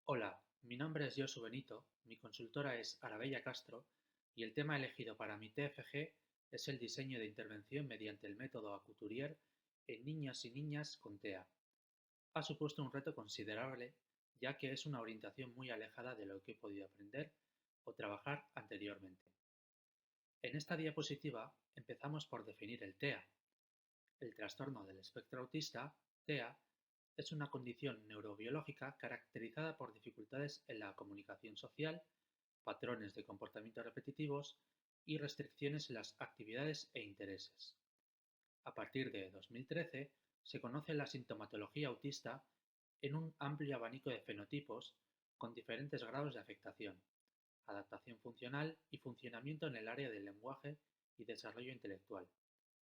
Hola, mi nombre es Josu Benito, mi consultora es Arabella Castro y el tema elegido para mi TFG es el diseño de intervención mediante el método Acouturier en niños y niñas con TEA. Ha supuesto un reto considerable ya que es una orientación muy alejada de lo que he podido aprender o trabajar anteriormente. En esta diapositiva empezamos por definir el TEA. El trastorno del espectro autista, TEA, es una condición neurobiológica caracterizada por dificultades en la comunicación social, patrones de comportamiento repetitivos y restricciones en las actividades e intereses. A partir de 2013 se conoce la sintomatología autista en un amplio abanico de fenotipos con diferentes grados de afectación, adaptación funcional y funcionamiento en el área del lenguaje y desarrollo intelectual,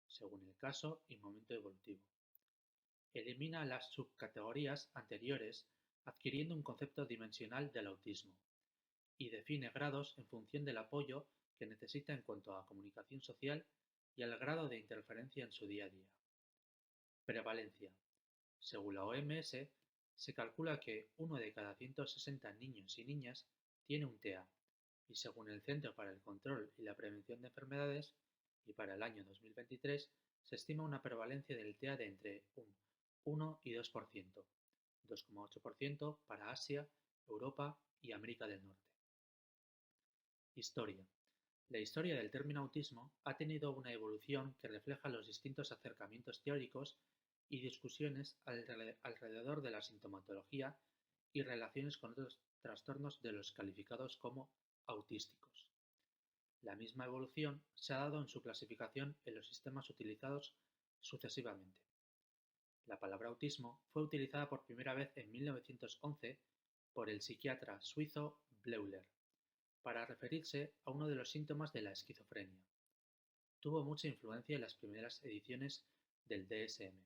según el caso y momento evolutivo. Elimina las subcategorías anteriores adquiriendo un concepto dimensional del autismo, y define grados en función del apoyo que necesita en cuanto a comunicación social y al grado de interferencia en su día a día. Prevalencia. Según la OMS, se calcula que uno de cada 160 niños y niñas tiene un TEA, y según el Centro para el Control y la Prevención de Enfermedades, y para el año 2023 se estima una prevalencia del TEA de entre un 1 y 2%, 2,8% para Asia, Europa y América del Norte. Historia. La historia del término autismo ha tenido una evolución que refleja los distintos acercamientos teóricos y discusiones alrededor de la sintomatología y relaciones con otros trastornos de los calificados como autísticos. La misma evolución se ha dado en su clasificación en los sistemas utilizados sucesivamente. La palabra autismo fue utilizada por primera vez en 1911 por el psiquiatra suizo Bleuler para referirse a uno de los síntomas de la esquizofrenia. Tuvo mucha influencia en las primeras ediciones del DSM.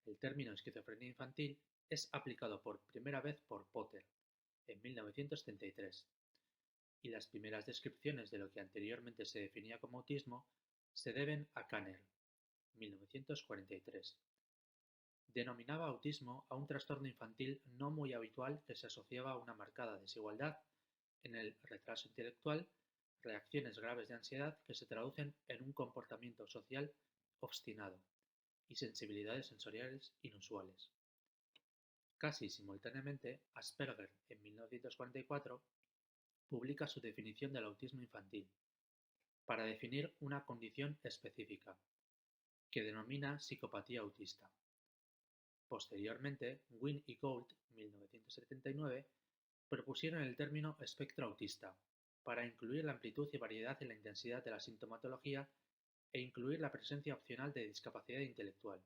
El término esquizofrenia infantil es aplicado por primera vez por Potter en 1933, y las primeras descripciones de lo que anteriormente se definía como autismo se deben a Kanner, 1943. Denominaba autismo a un trastorno infantil no muy habitual que se asociaba a una marcada desigualdad en el retraso intelectual, reacciones graves de ansiedad que se traducen en un comportamiento social obstinado y sensibilidades sensoriales inusuales. Casi simultáneamente, Asperger, en 1944, publica su definición del autismo infantil, para definir una condición específica, que denomina psicopatía autista. Posteriormente, Wynne y Gould, 1979, propusieron el término espectro autista, para incluir la amplitud y variedad en la intensidad de la sintomatología e incluir la presencia opcional de discapacidad intelectual.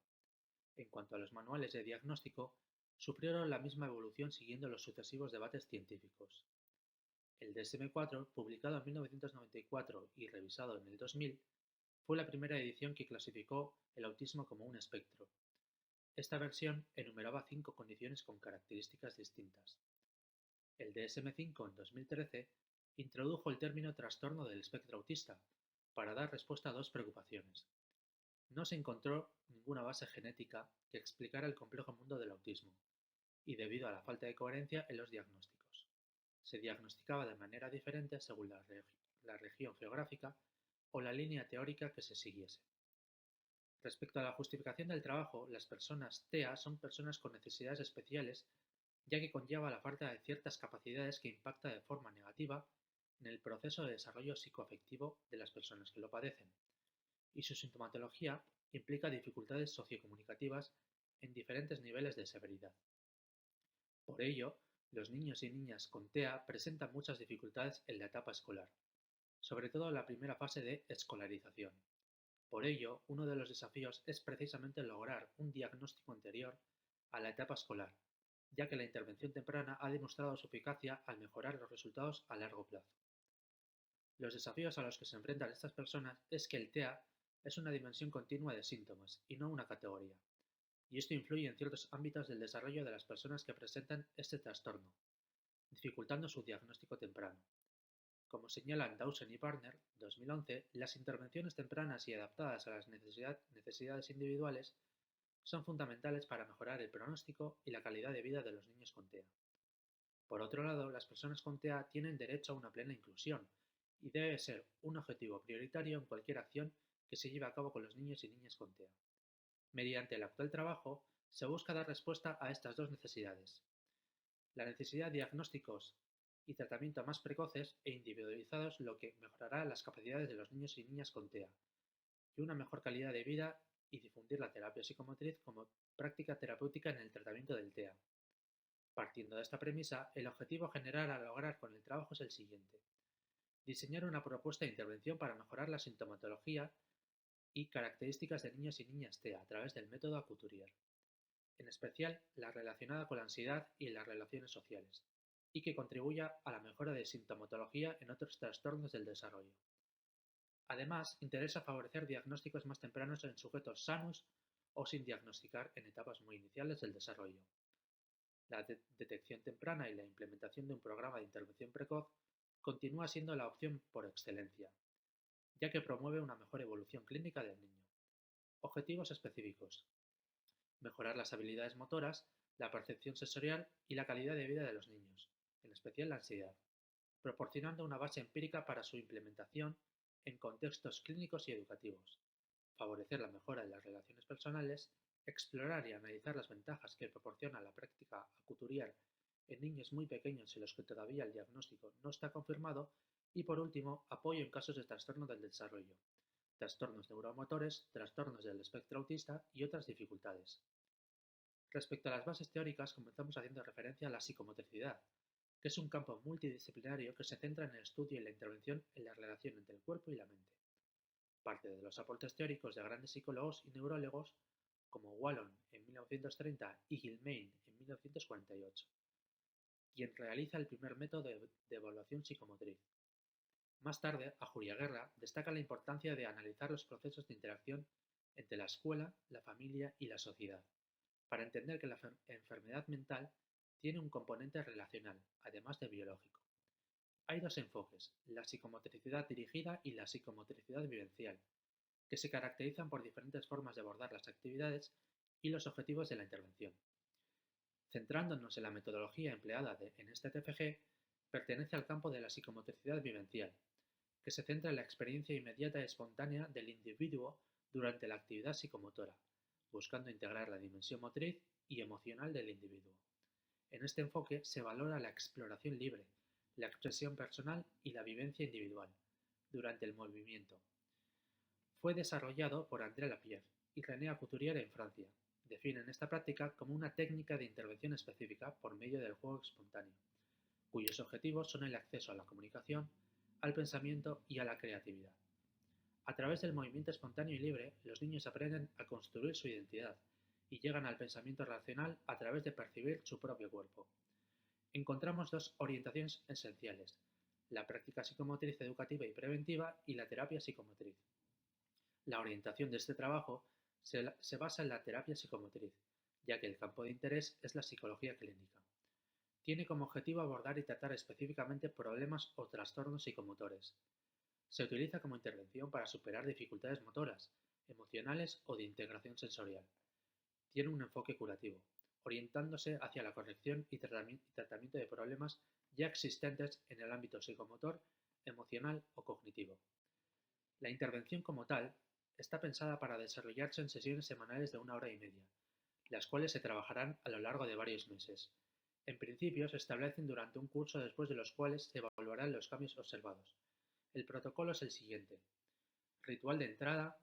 En cuanto a los manuales de diagnóstico, sufrieron la misma evolución siguiendo los sucesivos debates científicos. El DSM-4, publicado en 1994 y revisado en el 2000, fue la primera edición que clasificó el autismo como un espectro. Esta versión enumeraba 5 condiciones con características distintas. El DSM-5 en 2013 introdujo el término trastorno del espectro autista para dar respuesta a dos preocupaciones. No se encontró ninguna base genética que explicara el complejo mundo del autismo, y debido a la falta de coherencia en los diagnósticos. Se diagnosticaba de manera diferente según la región geográfica o la línea teórica que se siguiese. Respecto a la justificación del trabajo, las personas TEA son personas con necesidades especiales, ya que conlleva la falta de ciertas capacidades que impacta de forma negativa en el proceso de desarrollo psicoafectivo de las personas que lo padecen, y su sintomatología implica dificultades sociocomunicativas en diferentes niveles de severidad. Por ello, los niños y niñas con TEA presentan muchas dificultades en la etapa escolar, sobre todo en la primera fase de escolarización. Por ello, uno de los desafíos es precisamente lograr un diagnóstico anterior a la etapa escolar, ya que la intervención temprana ha demostrado su eficacia al mejorar los resultados a largo plazo. Los desafíos a los que se enfrentan estas personas es que el TEA es una dimensión continua de síntomas y no una categoría, y esto influye en ciertos ámbitos del desarrollo de las personas que presentan este trastorno, dificultando su diagnóstico temprano. Como señalan Dawson y Partner, 2011, las intervenciones tempranas y adaptadas a las necesidades individuales son fundamentales para mejorar el pronóstico y la calidad de vida de los niños con TEA. Por otro lado, las personas con TEA tienen derecho a una plena inclusión y debe ser un objetivo prioritario en cualquier acción que se lleve a cabo con los niños y niñas con TEA. Mediante el actual trabajo, se busca dar respuesta a estas dos necesidades: la necesidad de diagnósticos y tratamiento más precoces e individualizados, lo que mejorará las capacidades de los niños y niñas con TEA, y una mejor calidad de vida, y difundir la terapia psicomotriz como práctica terapéutica en el tratamiento del TEA. Partiendo de esta premisa, el objetivo general a lograr con el trabajo es el siguiente: diseñar una propuesta de intervención para mejorar la sintomatología y características de niños y niñas TEA a través del método Couturier, en especial la relacionada con la ansiedad y las relaciones sociales, y que contribuya a la mejora de sintomatología en otros trastornos del desarrollo. Además, interesa favorecer diagnósticos más tempranos en sujetos sanos o sin diagnosticar en etapas muy iniciales del desarrollo. La detección temprana y la implementación de un programa de intervención precoz continúa siendo la opción por excelencia, ya que promueve una mejor evolución clínica del niño. Objetivos específicos: mejorar las habilidades motoras, la percepción sensorial y la calidad de vida de los niños, en especial la ansiedad, proporcionando una base empírica para su implementación en contextos clínicos y educativos; favorecer la mejora de las relaciones personales; explorar y analizar las ventajas que proporciona la práctica couturier en niños muy pequeños en los que todavía el diagnóstico no está confirmado; y por último, apoyo en casos de trastorno del desarrollo, trastornos neuromotores, trastornos del espectro autista y otras dificultades. Respecto a las bases teóricas, comenzamos haciendo referencia a la psicomotricidad, que es un campo multidisciplinario que se centra en el estudio y la intervención en la relación entre el cuerpo y la mente. Parte de los aportes teóricos de grandes psicólogos y neurólogos como Wallon en 1930 y Gilmain en 1948, quien realiza el primer método de evaluación psicomotriz. Más tarde, Ajuriaguerra destaca la importancia de analizar los procesos de interacción entre la escuela, la familia y la sociedad, para entender que la enfermedad mental tiene un componente relacional, además de biológico. Hay dos enfoques: la psicomotricidad dirigida y la psicomotricidad vivencial, que se caracterizan por diferentes formas de abordar las actividades y los objetivos de la intervención. Centrándonos en la metodología empleada en este TFG, pertenece al campo de la psicomotricidad vivencial, que se centra en la experiencia inmediata y espontánea del individuo durante la actividad psicomotora, buscando integrar la dimensión motriz y emocional del individuo. En este enfoque se valora la exploración libre, la expresión personal y la vivencia individual durante el movimiento. Fue desarrollado por André Lapierre y René Couturier en Francia. Definen esta práctica como una técnica de intervención específica por medio del juego espontáneo, cuyos objetivos son el acceso a la comunicación, al pensamiento y a la creatividad. A través del movimiento espontáneo y libre, los niños aprenden a construir su identidad y llegan al pensamiento racional a través de percibir su propio cuerpo. Encontramos dos orientaciones esenciales: la práctica psicomotriz educativa y preventiva y la terapia psicomotriz. La orientación de este trabajo se basa en la terapia psicomotriz, ya que el campo de interés es la psicología clínica. Tiene como objetivo abordar y tratar específicamente problemas o trastornos psicomotores. Se utiliza como intervención para superar dificultades motoras, emocionales o de integración sensorial. Tiene un enfoque curativo, orientándose hacia la corrección y tratamiento de problemas ya existentes en el ámbito psicomotor, emocional o cognitivo. La intervención como tal está pensada para desarrollarse en sesiones semanales de 1 hora y media, las cuales se trabajarán a lo largo de varios meses. En principio se establecen durante un curso, después de los cuales se evaluarán los cambios observados. El protocolo es el siguiente: ritual de entrada,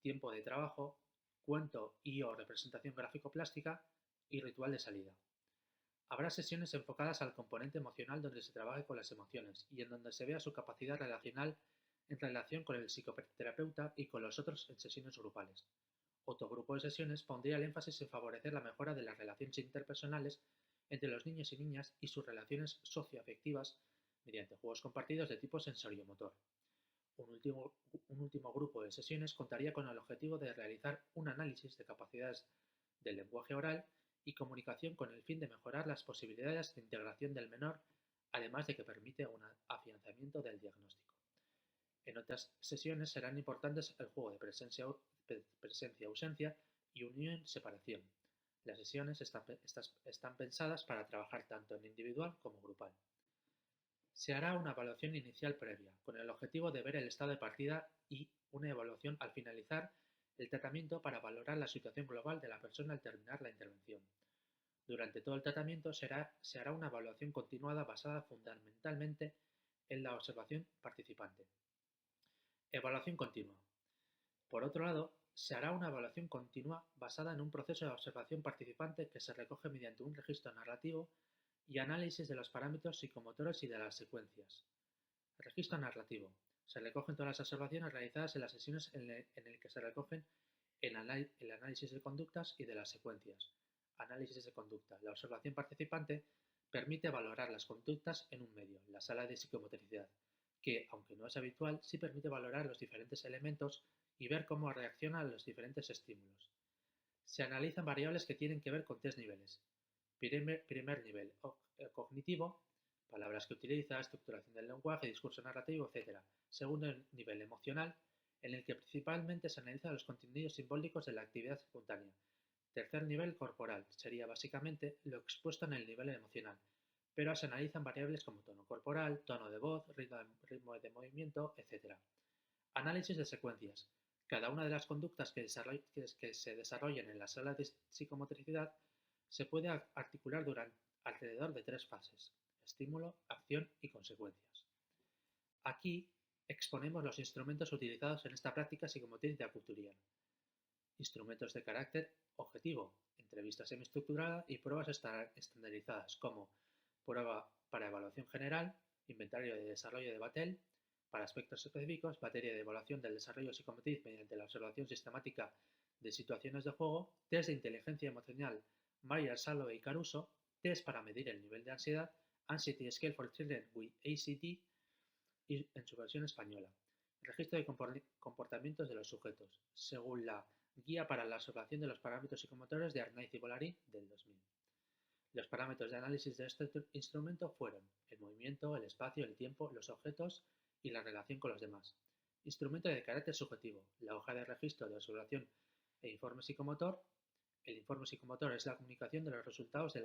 tiempo de trabajo, cuento y/o representación gráfico-plástica y ritual de salida. Habrá sesiones enfocadas al componente emocional, donde se trabaje con las emociones y en donde se vea su capacidad relacional en relación con el psicoterapeuta y con los otros en sesiones grupales. Otro grupo de sesiones pondría el énfasis en favorecer la mejora de las relaciones interpersonales entre los niños y niñas y sus relaciones socioafectivas mediante juegos compartidos de tipo sensoriomotor. Un último grupo de sesiones contaría con el objetivo de realizar un análisis de capacidades del lenguaje oral y comunicación, con el fin de mejorar las posibilidades de integración del menor, además de que permite un afianzamiento del diagnóstico. En otras sesiones serán importantes el juego de presencia-ausencia y unión-separación. Las sesiones están pensadas para trabajar tanto en individuo individual como grupal. Se hará una evaluación inicial previa, con el objetivo de ver el estado de partida y una evaluación al finalizar el tratamiento para valorar la situación global de la persona al terminar la intervención. Durante todo el tratamiento se hará una evaluación continuada basada fundamentalmente en la observación participante. Evaluación continua. Por otro lado, se hará una evaluación continua basada en un proceso de observación participante que se recoge mediante un registro narrativo y análisis de los parámetros psicomotores y de las secuencias. Registro narrativo. Se recogen todas las observaciones realizadas en las sesiones en el que se recogen el análisis de conductas y de las secuencias. Análisis de conducta. La observación participante permite valorar las conductas en un medio, la sala de psicomotricidad, que, aunque no es habitual, sí permite valorar los diferentes elementos y ver cómo reaccionan a los diferentes estímulos. Se analizan variables que tienen que ver con tres niveles. Primer nivel, cognitivo, palabras que utiliza, estructuración del lenguaje, discurso narrativo, etc. Segundo nivel, emocional, en el que principalmente se analizan los contenidos simbólicos de la actividad espontánea. Tercer nivel, corporal, sería básicamente lo expuesto en el nivel emocional, pero se analizan variables como tono corporal, tono de voz, ritmo de movimiento, etc. Análisis de secuencias. Cada una de las conductas que se desarrollan en la sala de psicomotricidad se puede articular alrededor de tres fases: estímulo, acción y consecuencias. Aquí exponemos los instrumentos utilizados en esta práctica psicomotriz de Couturier. Instrumentos de carácter objetivo, entrevista semiestructurada y pruebas estandarizadas como prueba para evaluación general, inventario de desarrollo de Battelle, para aspectos específicos, batería de evaluación del desarrollo psicomotriz mediante la observación sistemática de situaciones de juego, test de inteligencia emocional Myers, Salovey y Caruso, test para medir el nivel de ansiedad, Anxiety Scale for Children with ACT, y en su versión española, registro de comportamientos de los sujetos, según la Guía para la observación de los parámetros psicomotores de Arnaiz y Bollarín del 2000. Los parámetros de análisis de este instrumento fueron el movimiento, el espacio, el tiempo, los objetos y la relación con los demás. Instrumento de carácter subjetivo, la hoja de registro de observación e informe psicomotor. El informe psicomotor es la comunicación de los resultados de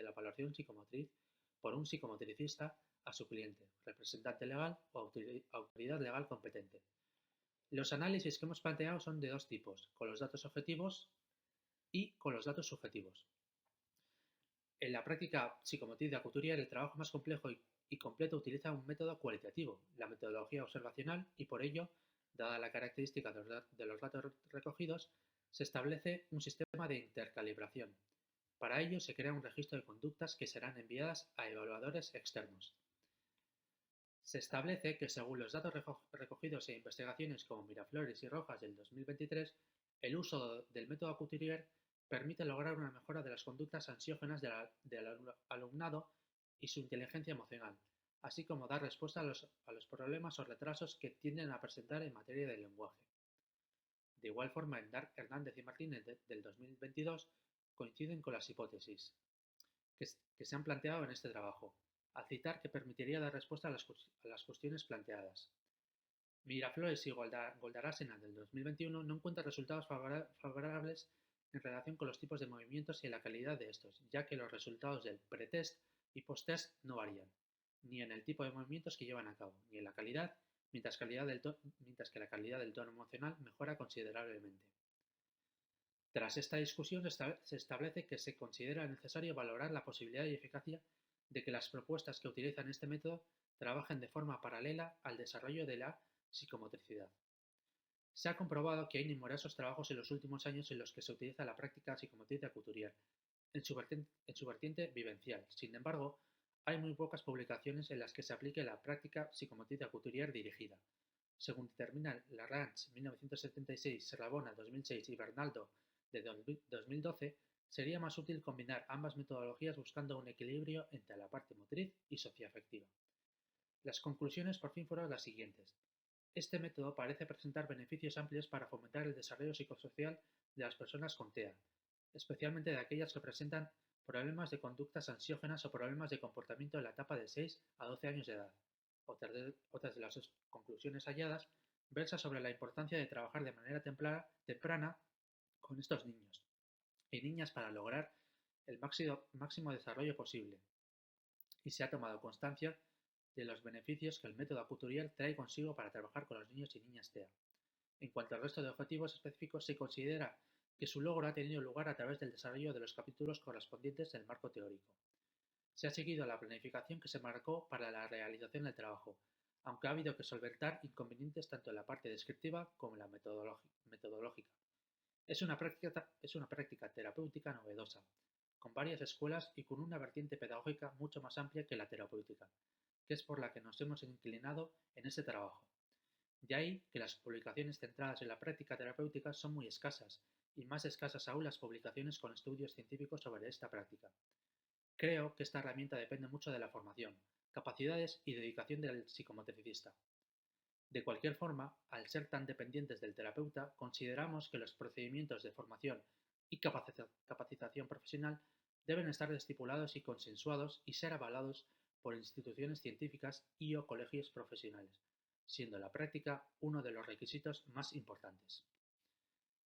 la evaluación psicomotriz por un psicomotricista a su cliente, representante legal o autoridad legal competente. Los análisis que hemos planteado son de dos tipos, con los datos objetivos y con los datos subjetivos. En la práctica psicomotriz de Couturier, el trabajo más complejo y completo utiliza un método cualitativo, la metodología observacional, y por ello, dada la característica de los datos recogidos, se establece un sistema de intercalibración. Para ello se crea un registro de conductas que serán enviadas a evaluadores externos. Se establece que, según los datos recogidos en investigaciones como Miraflores y Rojas del 2023, el uso del método Couturier permite lograr una mejora de las conductas ansiógenas del alumnado y su inteligencia emocional, así como dar respuesta a los problemas o retrasos que tienden a presentar en materia de lenguaje. De igual forma, Hernández y Martínez del 2022 coinciden con las hipótesis que se han planteado en este trabajo, al citar que permitiría dar respuesta a las cuestiones planteadas. Miraflores y Goldarásena del 2021 no encuentran resultados favorables en relación con los tipos de movimientos y la calidad de estos, ya que los resultados del pretest y posttest no varían, ni en el tipo de movimientos que llevan a cabo, ni en la calidad, mientras que la calidad del tono emocional mejora considerablemente. Tras esta discusión se establece que se considera necesario valorar la posibilidad y eficacia de que las propuestas que utilizan este método trabajen de forma paralela al desarrollo de la psicomotricidad. Se ha comprobado que hay numerosos trabajos en los últimos años en los que se utiliza la práctica psicomotriz de Couturier en su vertiente vivencial. Sin embargo, hay muy pocas publicaciones en las que se aplique la práctica psicomotriz de Couturier dirigida. Según determinan Larrange 1976, Serrabona 2006 y Bernaldo de 2012, sería más útil combinar ambas metodologías buscando un equilibrio entre la parte motriz y socioafectiva. Las conclusiones por fin fueron las siguientes. Este método parece presentar beneficios amplios para fomentar el desarrollo psicosocial de las personas con TEA, especialmente de aquellas que presentan problemas de conductas ansiógenas o problemas de comportamiento en la etapa de 6 a 12 años de edad. Otras de las conclusiones halladas versa sobre la importancia de trabajar de manera temprana con estos niños y niñas para lograr el máximo desarrollo posible. y se ha tomado constancia de los beneficios que el método Couturier trae consigo para trabajar con los niños y niñas TEA. En cuanto al resto de objetivos específicos, se considera que su logro ha tenido lugar a través del desarrollo de los capítulos correspondientes del marco teórico. Se ha seguido la planificación que se marcó para la realización del trabajo, aunque ha habido que solventar inconvenientes tanto en la parte descriptiva como en la metodológica. Es una práctica terapéutica novedosa, con varias escuelas y con una vertiente pedagógica mucho más amplia que la terapéutica, que es por la que nos hemos inclinado en este trabajo. De ahí que las publicaciones centradas en la práctica terapéutica son muy escasas, y más escasas aún las publicaciones con estudios científicos sobre esta práctica. Creo que esta herramienta depende mucho de la formación, capacidades y dedicación del psicomotricista. De cualquier forma, al ser tan dependientes del terapeuta, consideramos que los procedimientos de formación y capacitación profesional deben estar estipulados y consensuados y ser avalados por instituciones científicas y o colegios profesionales, siendo la práctica uno de los requisitos más importantes.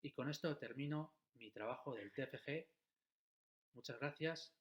Y con esto termino mi trabajo del TFG. Muchas gracias